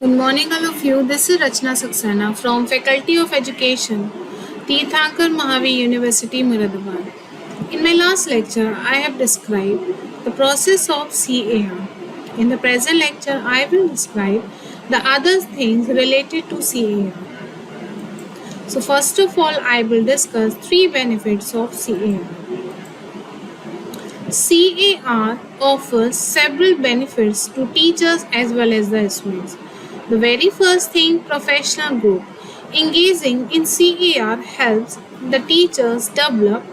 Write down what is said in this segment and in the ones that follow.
Good morning, all of you. This is Rachna Saxena from Faculty of Education, Tirthankar Mahavi University, Muradabad. In my last lecture, I have described the process of CAR. In the present lecture, I will describe the other things related to CAR. So, first of all, I will discuss three benefits of CAR. CAR offers several benefits to teachers as well as the students. The very first thing, professional growth. Engaging in CAR helps the teachers develop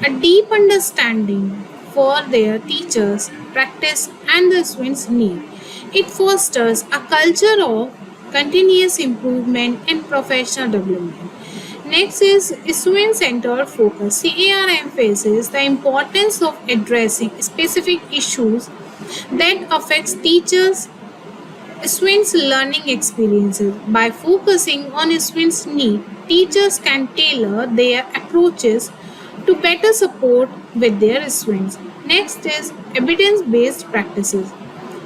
a deep understanding for their teachers' practice and the students' need. It fosters a culture of continuous improvement and professional development. Next is student-centered focus. CAR emphasizes the importance of addressing specific issues that affects teachers' students' learning experiences. By focusing on students' needs, teachers can tailor their approaches to better support with their students. Next is evidence-based practices.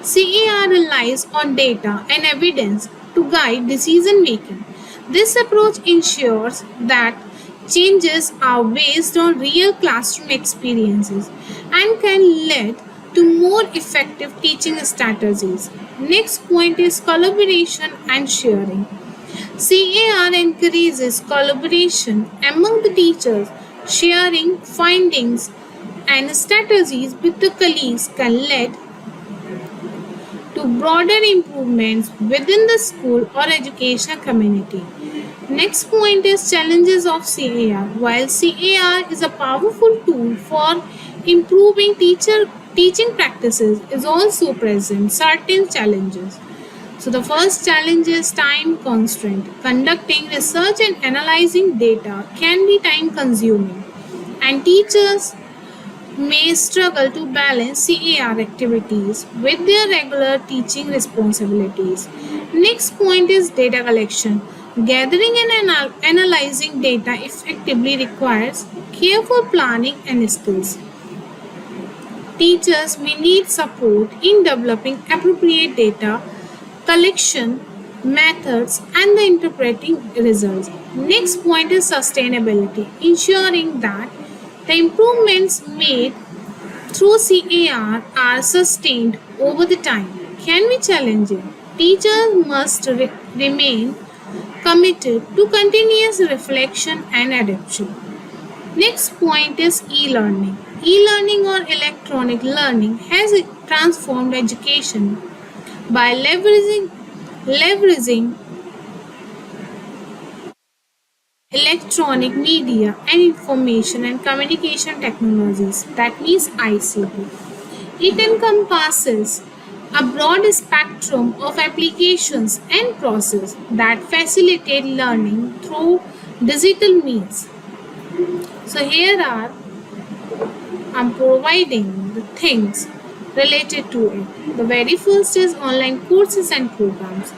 CAR relies on data and evidence to guide decision making. This approach ensures that changes are based on real classroom experiences and can lead to more effective teaching strategies. Next point is collaboration and sharing. CAR encourages collaboration among the teachers. Sharing findings and strategies with the colleagues can lead to broader improvements within the school or educational community. Next point is challenges of CAR. While CAR is a powerful tool for improving teaching practices, is also present certain challenges. So the first challenge is time constraint. Conducting research and analyzing data can be time consuming, and teachers may struggle to balance CAR activities with their regular teaching responsibilities. Next point is data collection. Gathering and analyzing data effectively requires careful planning and skills. Teachers may need support in developing appropriate data collection methods and the interpreting results. Next point is sustainability, ensuring that the improvements made through CAR are sustained over the time can be challenging. Teachers must remain committed to continuous reflection and adaptation. Next point is e-learning. E-learning or electronic learning has transformed education by leveraging electronic media and information and communication technologies, that means ICT. It encompasses a broad spectrum of applications and processes that facilitate learning through digital means. So here are I'm providing the things related to it. The very first is online courses and programs.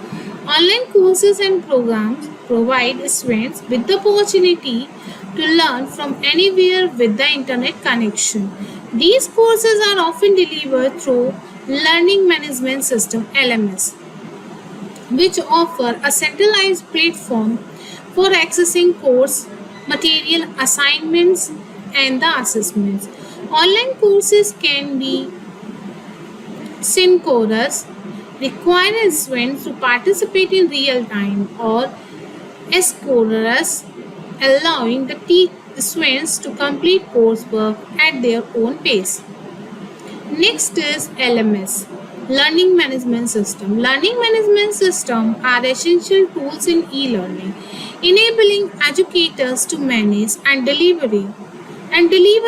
Online courses and programs provide students with the opportunity to learn from anywhere with the internet connection. These courses are often delivered through Learning Management System (LMS), which offer a centralized platform for accessing course material, assignments, and the assessments. Online courses can be synchronous, require students to participate in real time, or asynchronous, allowing the students to complete coursework at their own pace. Next is LMS, Learning Management System. Learning Management System are essential tools in e-learning, enabling educators to manage and deliver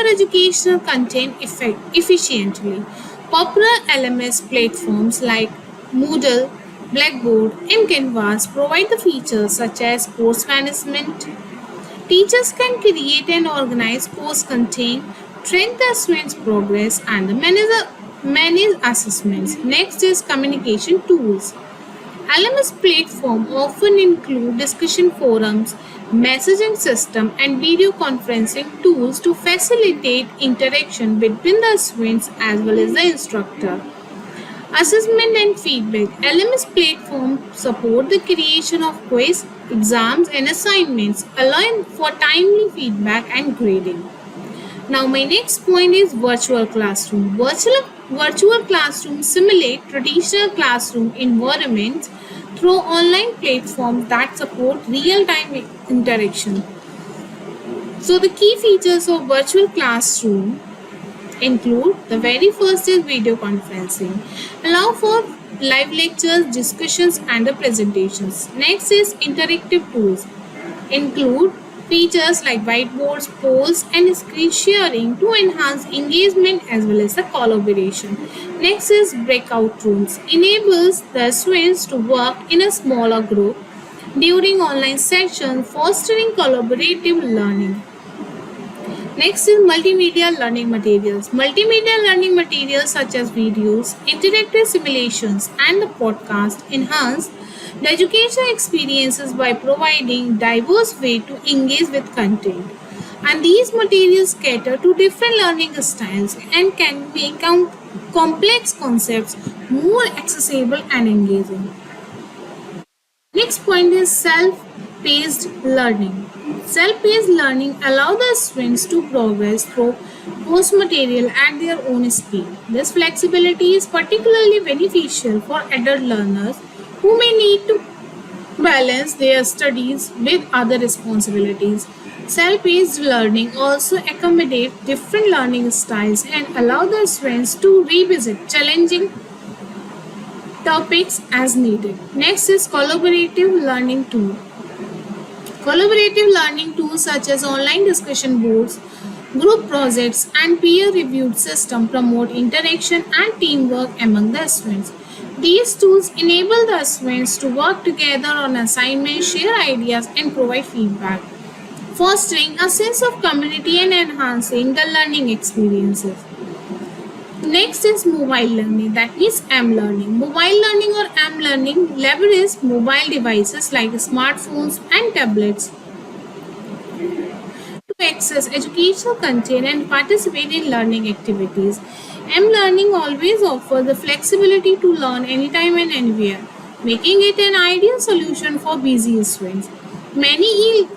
educational content efficiently. Popular LMS platforms like Moodle, Blackboard, and Canvas provide the features such as course management. Teachers can create and organize course content, track the students' progress, and manage assessments. Next is communication tools. LMS platforms often include discussion forums, messaging system, and video conferencing tools to facilitate interaction between the students as well as the instructor. Assessment and feedback. LMS platform support the creation of quiz, exams and assignments, allowing for timely feedback and grading. Now my next point is virtual classroom. Virtual classrooms simulate traditional classroom environments through online platforms that support real-time interaction. So the key features of virtual classroom include the very first is video conferencing. Allow for live lectures, discussions and the presentations. Next is interactive tools. Include features like whiteboards, polls and screen sharing to enhance engagement as well as the collaboration. Next is breakout rooms. Enables the students to work in a smaller group during online sessions, fostering collaborative learning. Next is multimedia learning materials. Multimedia learning materials such as videos, interactive simulations, and the podcast enhance the education experiences by providing diverse way to engage with content. And these materials cater to different learning styles and can make complex concepts more accessible and engaging. Next point is self-paced learning. Self-paced learning allows the students to progress through course material at their own speed. This flexibility is particularly beneficial for adult learners who may need to balance their studies with other responsibilities. Self-paced learning also accommodates different learning styles and allow the students to revisit challenging topics as needed. Next is collaborative learning tool. Collaborative learning tools such as online discussion boards, group projects, and peer-reviewed system promote interaction and teamwork among the students. These tools enable the students to work together on assignments, share ideas, and provide feedback, fostering a sense of community and enhancing the learning experiences. Next is mobile learning, that is M learning. Mobile learning or M learning leverages mobile devices like smartphones and tablets to access educational content and participate in learning activities. M learning always offers the flexibility to learn anytime and anywhere, making it an ideal solution for busy students. Many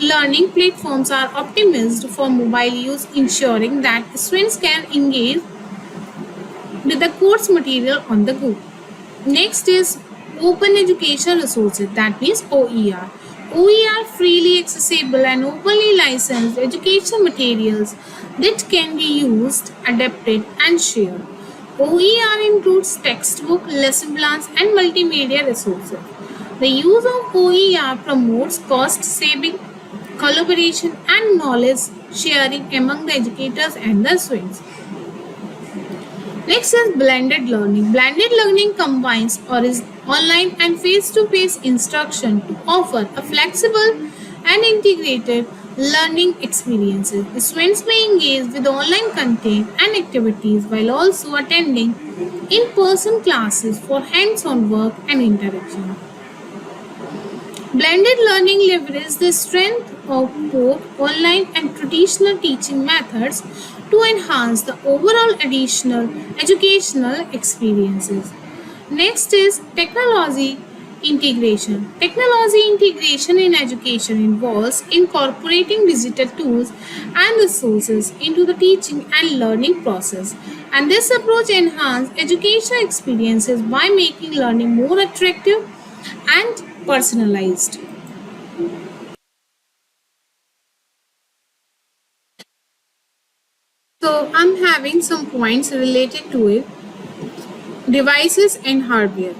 learning platforms are optimized for mobile use, ensuring that students can engage with the course material on the go. Next is open education resources, that means OER. OER freely accessible and openly licensed education materials that can be used, adapted and shared. OER includes textbook, lesson plans and multimedia resources. The use of OER promotes cost saving, collaboration and knowledge sharing among the educators and the students. Next is blended learning. Blended learning combines or is online and face-to-face instruction to offer a flexible and integrated learning experiences. Students may engage with online content and activities while also attending in-person classes for hands-on work and interaction. Blended learning leverages the strength of both online and traditional teaching methods to enhance the overall additional educational experiences. Next is technology integration. Technology integration in education involves incorporating digital tools and resources into the teaching and learning process. And this approach enhances educational experiences by making learning more attractive and personalized. So I'm having some points related to it. Devices and hardware.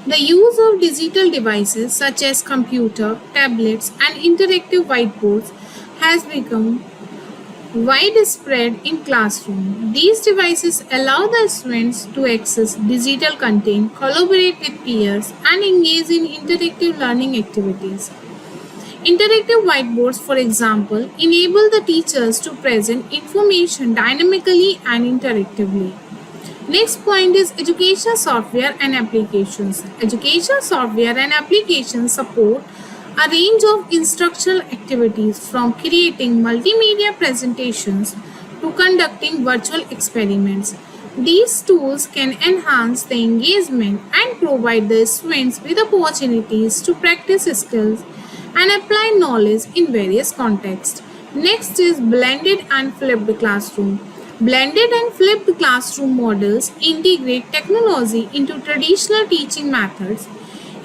The use of digital devices such as computer, tablets and interactive whiteboards has become widespread in classroom. These devices allow the students to access digital content, collaborate with peers and engage in interactive learning activities. Interactive whiteboards, for example, enable the teachers to present information dynamically and interactively. Next point is education software and applications. Education software and applications support a range of instructional activities from creating multimedia presentations to conducting virtual experiments. These tools can enhance the engagement and provide the students with opportunities to practice skills and apply knowledge in various contexts. Next is blended and flipped classroom. Blended and flipped classroom models integrate technology into traditional teaching methods.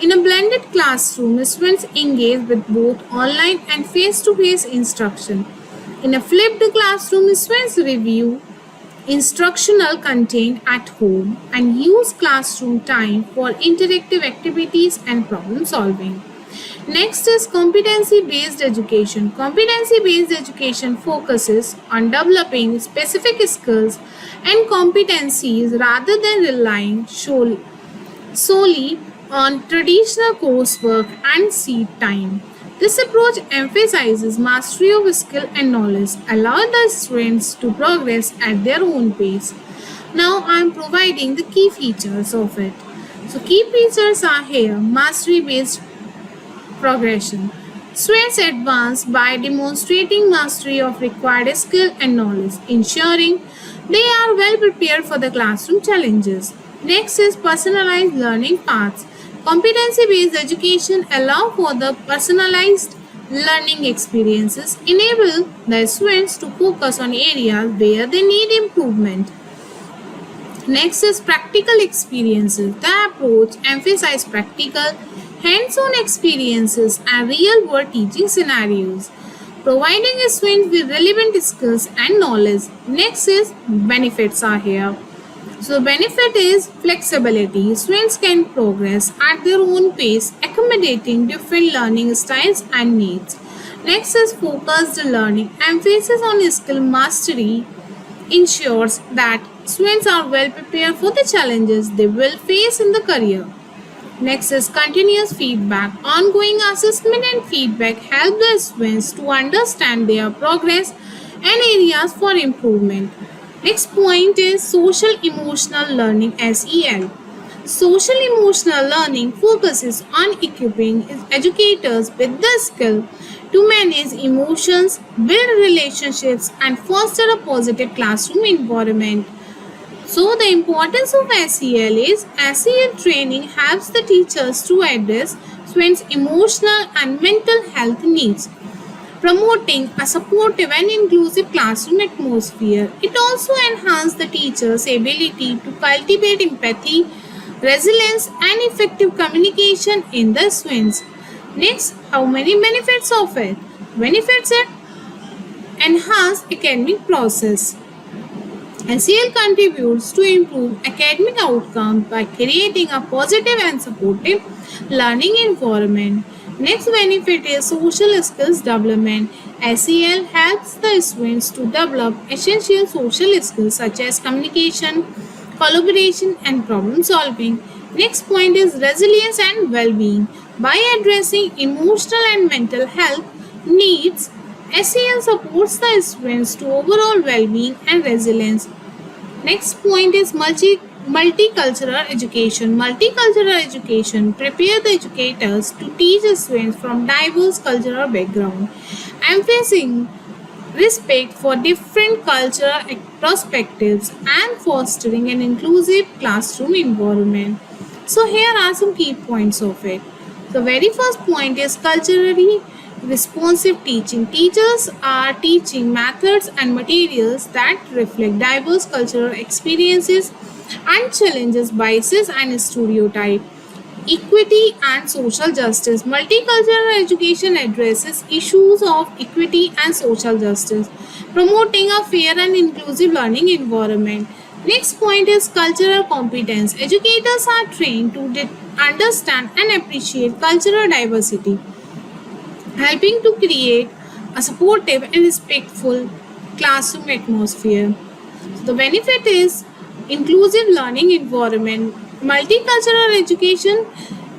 In a blended classroom, students engage with both online and face to face instruction. In a flipped classroom, students review instructional content at home and use classroom time for interactive activities and problem solving. Next is competency based education. Competency based education focuses on developing specific skills and competencies rather than relying solely on traditional coursework and seat time. This approach emphasizes mastery of skill and knowledge, allowing the students to progress at their own pace. Now I am providing the key features of it. So key features are here: mastery based progression. Students advance by demonstrating mastery of required skill and knowledge, ensuring they are well prepared for the classroom challenges. Next is personalized learning paths. Competency based education allow for the personalized learning experiences, enable the students to focus on areas where they need improvement. Next is practical experiences. The approach emphasizes practical, hands-on experiences and real-world teaching scenarios, providing students with relevant skills and knowledge. Next is benefits are here. So benefit is flexibility. Students can progress at their own pace, accommodating different learning styles and needs. Next is focused learning. Emphasis on skill mastery ensures that students are well prepared for the challenges they will face in the career. Next is continuous feedback. Ongoing assessment and feedback help the students to understand their progress and areas for improvement. Next point is social emotional learning SEL. Social emotional learning focuses on equipping educators with the skill to manage emotions, build relationships, and foster a positive classroom environment. So, the importance of SEL is SEL training helps the teachers to address students' emotional and mental health needs, promoting a supportive and inclusive classroom atmosphere. It also enhances the teacher's ability to cultivate empathy, resilience, and effective communication in the students. Next, how many benefits of it? Benefits it enhance academic process. SEL contributes to improve academic outcomes by creating a positive and supportive learning environment. Next benefit is social skills development. SEL helps the students to develop essential social skills such as communication, collaboration, and problem solving. Next point is resilience and well-being. By addressing emotional and mental health needs, SEL supports the students to overall well-being and resilience. Next point is multicultural education. Multicultural education prepare the educators to teach students from diverse cultural background, emphasizing respect for different cultural perspectives and fostering an inclusive classroom environment. So here are some key points of it. The very first point is culturally responsive teaching. Teachers are teaching methods and materials that reflect diverse cultural experiences and challenges biases and stereotypes. Equity and social justice. Multicultural education addresses issues of equity and social justice, promoting a fair and inclusive learning environment. Next point is cultural competence. Educators are trained to understand and appreciate cultural diversity, helping to create a supportive and respectful classroom atmosphere. So the benefit is inclusive learning environment. Multicultural education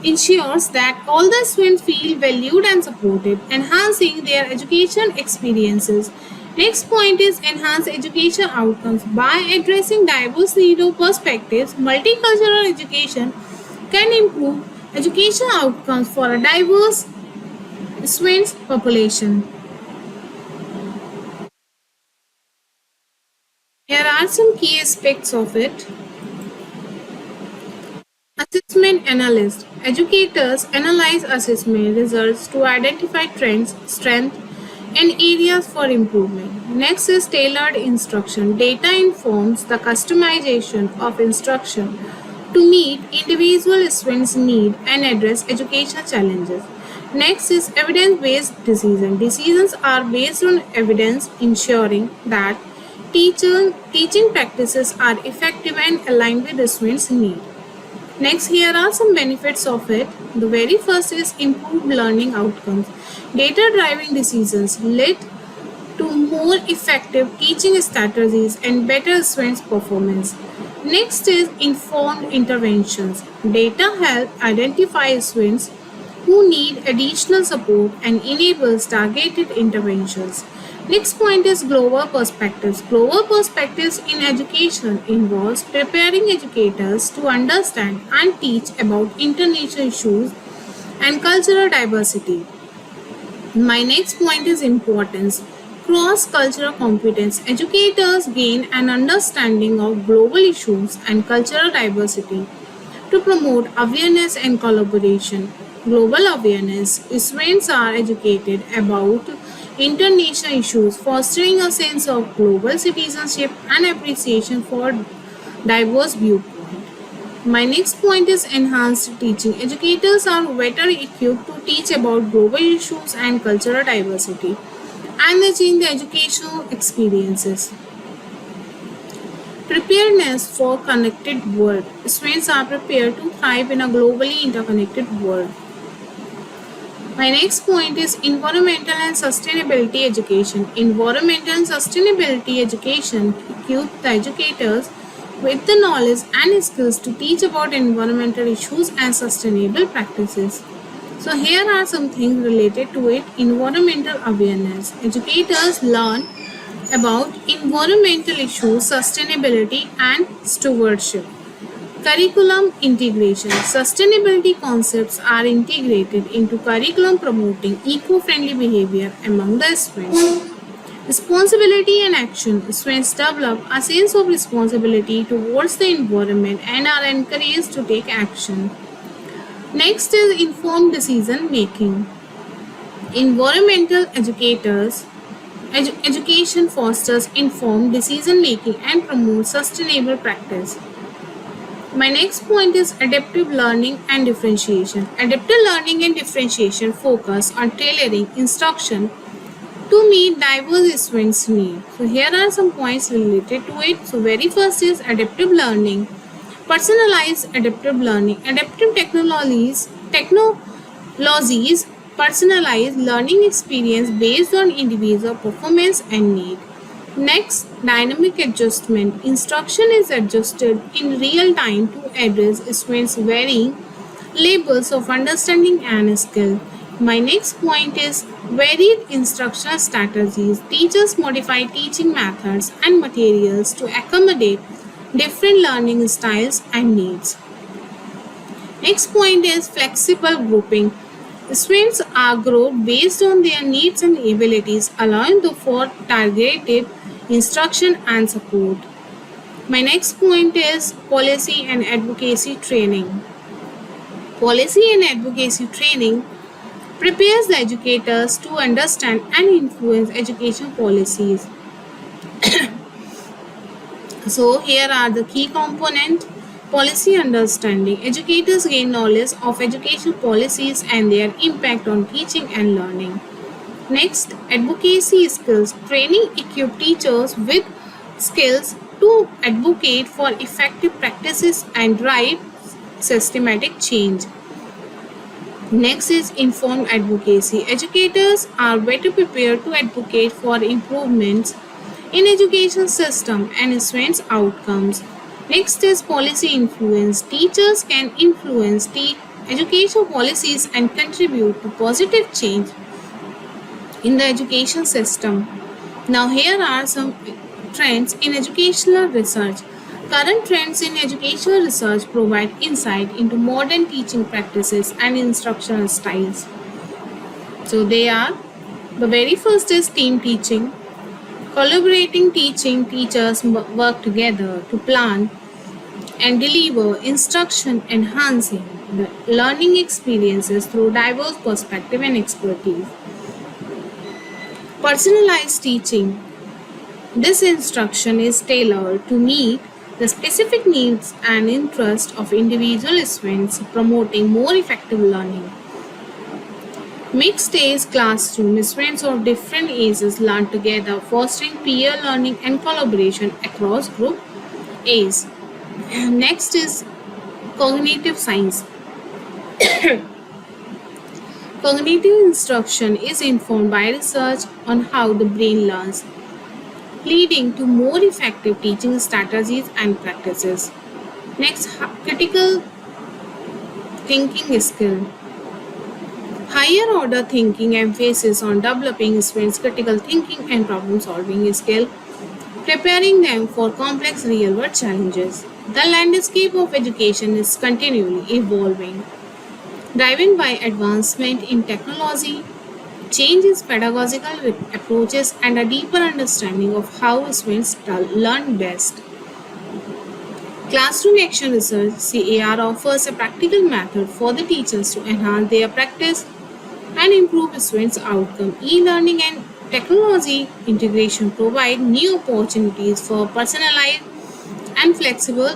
ensures that all the students feel valued and supported, enhancing their education experiences. Next point is enhance education outcomes. By addressing diverse needs or perspectives, multicultural education can improve education outcomes for a diverse students population. Here are some key aspects of it. Assessment analyst. Educators analyze assessment results to identify trends, strengths, and areas for improvement. Next is tailored instruction. Data informs the customization of instruction to meet individual students' needs and address educational challenges. Next is evidence-based decision. Decisions are based on evidence, ensuring that teaching practices are effective and aligned with the students' needs. Next, here are some benefits of it. The very first is improved learning outcomes. Data-driven decisions lead to more effective teaching strategies and better students' performance. Next is informed interventions. Data help identify students who need additional support and enables targeted interventions. Next point is global perspectives. Global perspectives in education involves preparing educators to understand and teach about international issues and cultural diversity. My next point is importance. Cross-cultural competence. Educators gain an understanding of global issues and cultural diversity to promote awareness and collaboration. Global awareness. Students are educated about international issues, fostering a sense of global citizenship and appreciation for diverse viewpoints. My next point is enhanced teaching. Educators are better equipped to teach about global issues and cultural diversity, and they change the educational experiences. Preparedness for connected world. Students are prepared to thrive in a globally interconnected world. My next point is environmental and sustainability education. Environmental and sustainability education equips the educators with the knowledge and skills to teach about environmental issues and sustainable practices. So here are some things related to it. Environmental awareness. Educators learn about environmental issues, sustainability and stewardship. Curriculum integration. Sustainability concepts are integrated into curriculum promoting eco-friendly behavior among the students. Responsibility and action. Students develop a sense of responsibility towards the environment and are encouraged to take action. Next is informed decision making. Environmental education fosters informed decision making and promotes sustainable practice. My next point is adaptive learning and differentiation. Adaptive learning and differentiation focus on tailoring instruction to meet diverse students' needs. So here are some points related to it. So very first is adaptive learning. Personalized adaptive learning. Adaptive technologies personalize learning experience based on individual performance and need. Next, dynamic adjustment. Instruction is adjusted in real time to address students' varying levels of understanding and skill. My next point is varied instructional strategies. Teachers modify teaching methods and materials to accommodate different learning styles and needs. Next point is flexible grouping. Students are grouped based on their needs and abilities, allowing for targeted instruction and support. My next point is policy and advocacy training. Policy and advocacy training prepares the educators to understand and influence education policies. So here are the key components. Policy understanding. Educators gain knowledge of education policies and their impact on teaching and learning. Next, advocacy skills. Training equips teachers with skills to advocate for effective practices and drive systematic change. Next is informed advocacy. Educators are better prepared to advocate for improvements in education system and students' outcomes. Next is policy influence. Teachers can influence the education policies and contribute to positive change in the education system. Now here are some trends in educational research. Current trends in educational research provide insight into modern teaching practices and instructional styles. So they are, the very first is team teaching. Collaborating teaching teachers work together to plan and deliver instruction enhancing the learning experiences through diverse perspective and expertise. Personalized teaching. This instruction is tailored to meet the specific needs and interests of individual students, promoting more effective learning. Mixed age classroom students of different ages learn together, fostering peer learning and collaboration across group A's. Next is cognitive science. Cognitive instruction is informed by research on how the brain learns, leading to more effective teaching strategies and practices. Next, critical thinking skill. Higher order thinking emphasis on developing students' critical thinking and problem solving skill, preparing them for complex real world challenges. The landscape of education is continually evolving, driven by advancement in technology, change in pedagogical approaches, and a deeper understanding of how students learn best. Classroom Action Research (CAR) offers a practical method for the teachers to enhance their practice and improve students' outcome. E-learning and technology integration provide new opportunities for personalized and flexible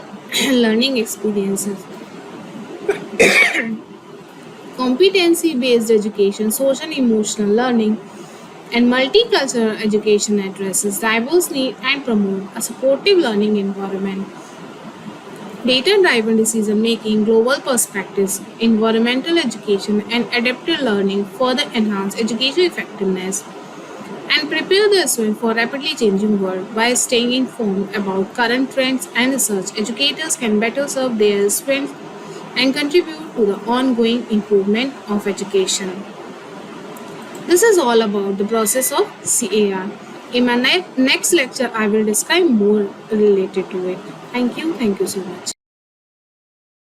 learning experiences. Competency-based education, social emotional learning, and multicultural education addresses diverse needs and promote a supportive learning environment. Data-driven decision-making, global perspectives, environmental education, and adaptive learning further enhance education effectiveness and prepare the student for rapidly changing world. By staying informed about current trends and research, educators can better serve their students and contribute to the ongoing improvement of education. This is all about the process of CAR. In my next lecture, I will describe more related to it. Thank you so much.